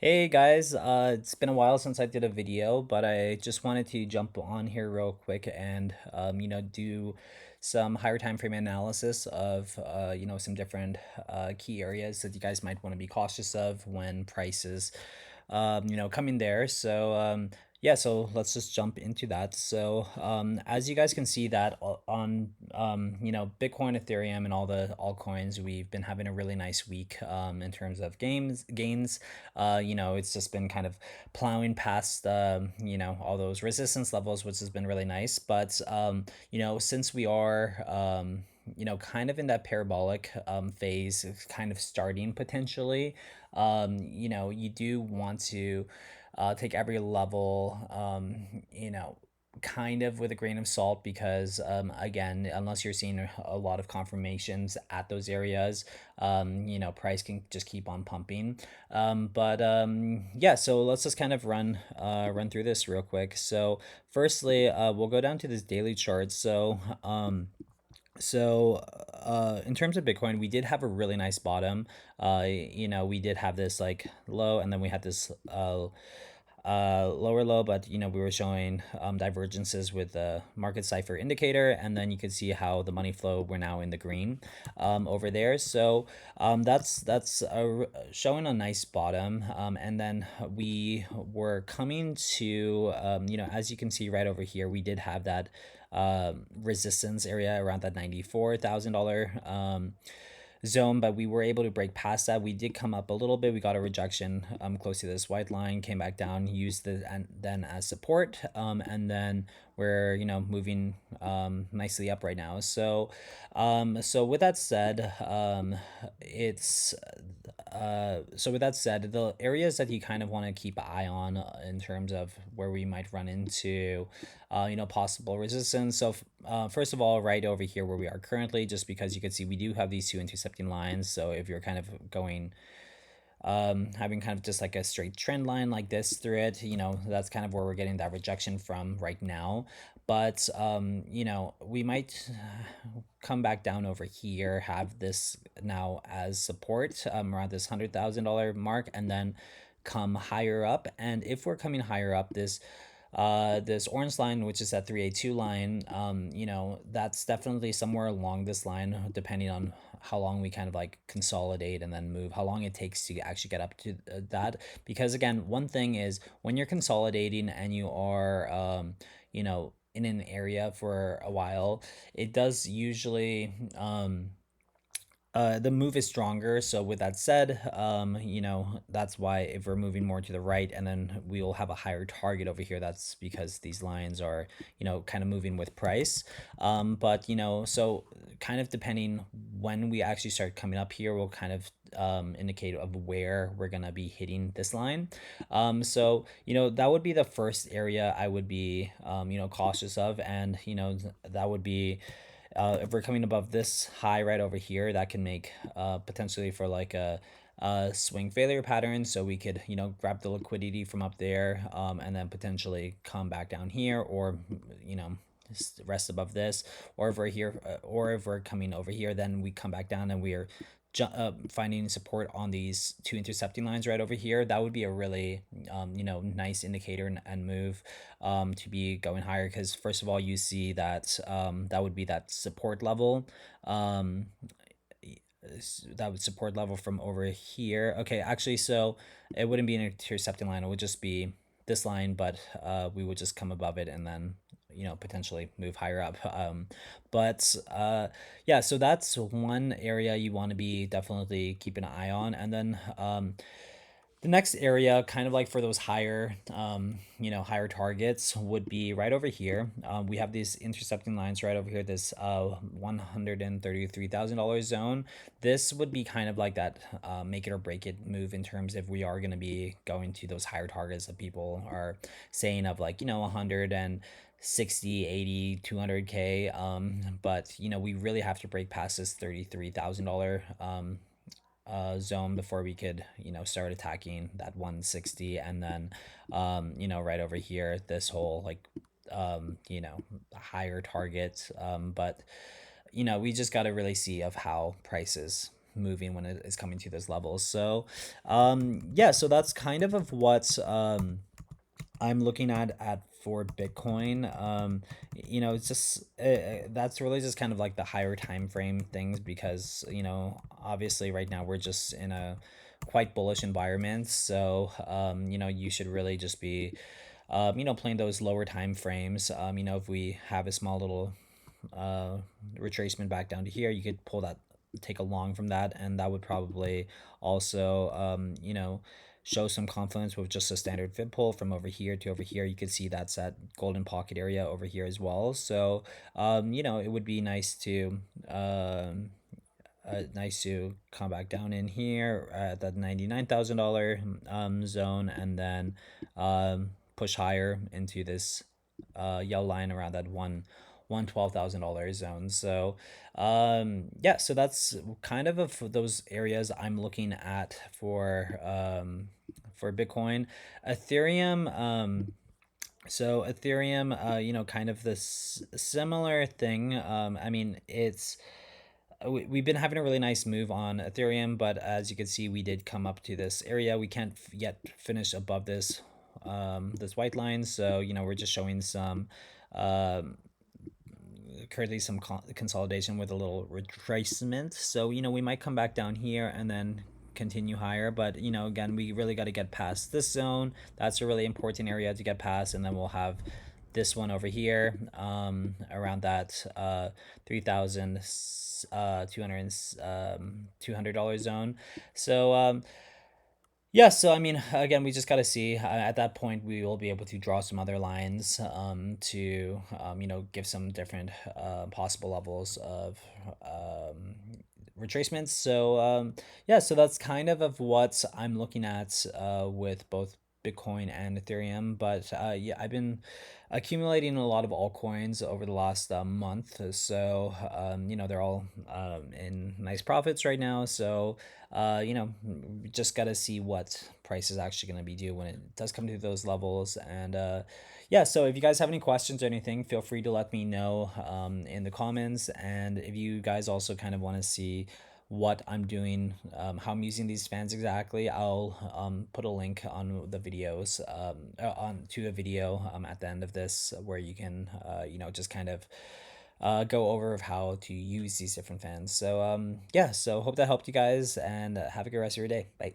Hey guys, it's been a while since I did a video, but I just wanted to jump on here real quick and do some higher time frame analysis of some different key areas that you guys might want to be cautious of when prices coming there. Yeah, so let's just jump into that. As you guys can see that on Bitcoin, Ethereum, and all the altcoins, we've been having a really nice week in terms of gains. It's just been kind of plowing past all those resistance levels, which has been really nice. But since we are kind of in that parabolic phase, kind of starting potentially, you do want to take every level, kind of with a grain of salt because, again, unless you're seeing a lot of confirmations at those areas, price can just keep on pumping. Yeah, so let's just kind of run through this real quick. So, firstly, we'll go down to this daily chart. In terms of Bitcoin, we did have a really nice bottom. We did have this like low, and then we had this lower low, but we were showing divergences with the market cipher indicator, and then you could see how the money flow we're now in the green over there. So that's showing a nice bottom, and then we were coming to as you can see right over here, we did have that resistance area around that $94,000 zone, but we were able to break past that. We did come up a little bit. We got a rejection close to this white line, came back down, used it and then as support, and then we're moving nicely up right now. So with that said, it's so with that said, the areas that you kind of want to keep an eye on in terms of where we might run into possible resistance. First of all, right over here where we are currently, just because you can see we do have these two intercepting lines. So if you're kind of going having kind of just like a straight trend line like this through it, that's kind of where we're getting that rejection from right now. But we might come back down over here, have this now as support around this $100,000 mark, and then come higher up. And if we're coming higher up, this orange line, which is that 382 line, that's definitely somewhere along this line, depending on how long we kind of like consolidate and then move, how long it takes to actually get up to that. Because again, one thing is when you're consolidating and you are, in an area for a while, it does usually, the move is stronger. So with that said, that's why if we're moving more to the right and then we'll have a higher target over here, that's because these lines are, kind of moving with price. But so kind of depending when we actually start coming up here, we'll kind of indicate of where we're gonna be hitting this line. That would be the first area I would be cautious of, and that would be if we're coming above this high right over here, that can make potentially for like a swing failure pattern. So we could, grab the liquidity from up there, and then potentially come back down here, or, rest above this, or if we're here, or if we're coming over here, then we come back down and we are finding support on these two intercepting lines right over here. That would be a really nice indicator and move to be going higher, because first of all, you see that that would be that support level, um, that would support level from over here. Okay, actually, so it wouldn't be an intercepting line, it would just be this line, but we would just come above it and then potentially move higher up. Yeah, so that's one area you want to be definitely keeping an eye on. And then the next area, kind of like for those higher, higher targets, would be right over here. We have these intercepting lines right over here, this $133,000 zone. This would be kind of like that make it or break it move in terms if we are going to be going to those higher targets that people are saying of, like, 160, 80, 200K. But we really have to break past this $33,000 zone before we could start attacking that 160. And then right over here, this whole like higher target. But we just got to really see of how prices moving when it is coming to those levels. So yeah, so that's kind of what I'm looking at for Bitcoin. It's just that's really just kind of like the higher time frame things, because obviously right now we're just in a quite bullish environment. So you should really just be playing those lower time frames. If we have a small little uh, retracement back down to here, you could pull that, take a long from that, and that would probably also, show some confidence with just a standard fib pull from over here to over here. You could see that's that golden pocket area over here as well. So, it would be nice to come back down in here at that $99,000 zone, and then push higher into this yellow line around that $112,000 zone. So yeah, so that's kind of those areas I'm looking at for Bitcoin. Ethereum. So Ethereum, kind of this similar thing. I mean, we've been having a really nice move on Ethereum, but as you can see, we did come up to this area. We can't yet finish above this white line. So we're just showing some um, currently some consolidation with a little retracement. So we might come back down here and then continue higher, but again, we really got to get past this zone. That's a really important area to get past, and then we'll have this one over here, around that 3,000 $200 zone. So yeah, so I mean, again, we just got to see. At that point, we will be able to draw some other lines, to give some different possible levels of retracements. So yeah, so that's kind of what I'm looking at with both Bitcoin and Ethereum. But yeah, I've been accumulating a lot of altcoins over the last month. So they're all in nice profits right now. So we just got to see what price is actually going to be due when it does come to those levels. And yeah, so if you guys have any questions or anything, feel free to let me know in the comments. And if you guys also kind of want to see what I'm doing, how I'm using these fans exactly, I'll put a link on the videos, on to a video at the end of this, where you can just kind of go over of how to use these different fans. So yeah, so hope that helped you guys, and have a good rest of your day. Bye.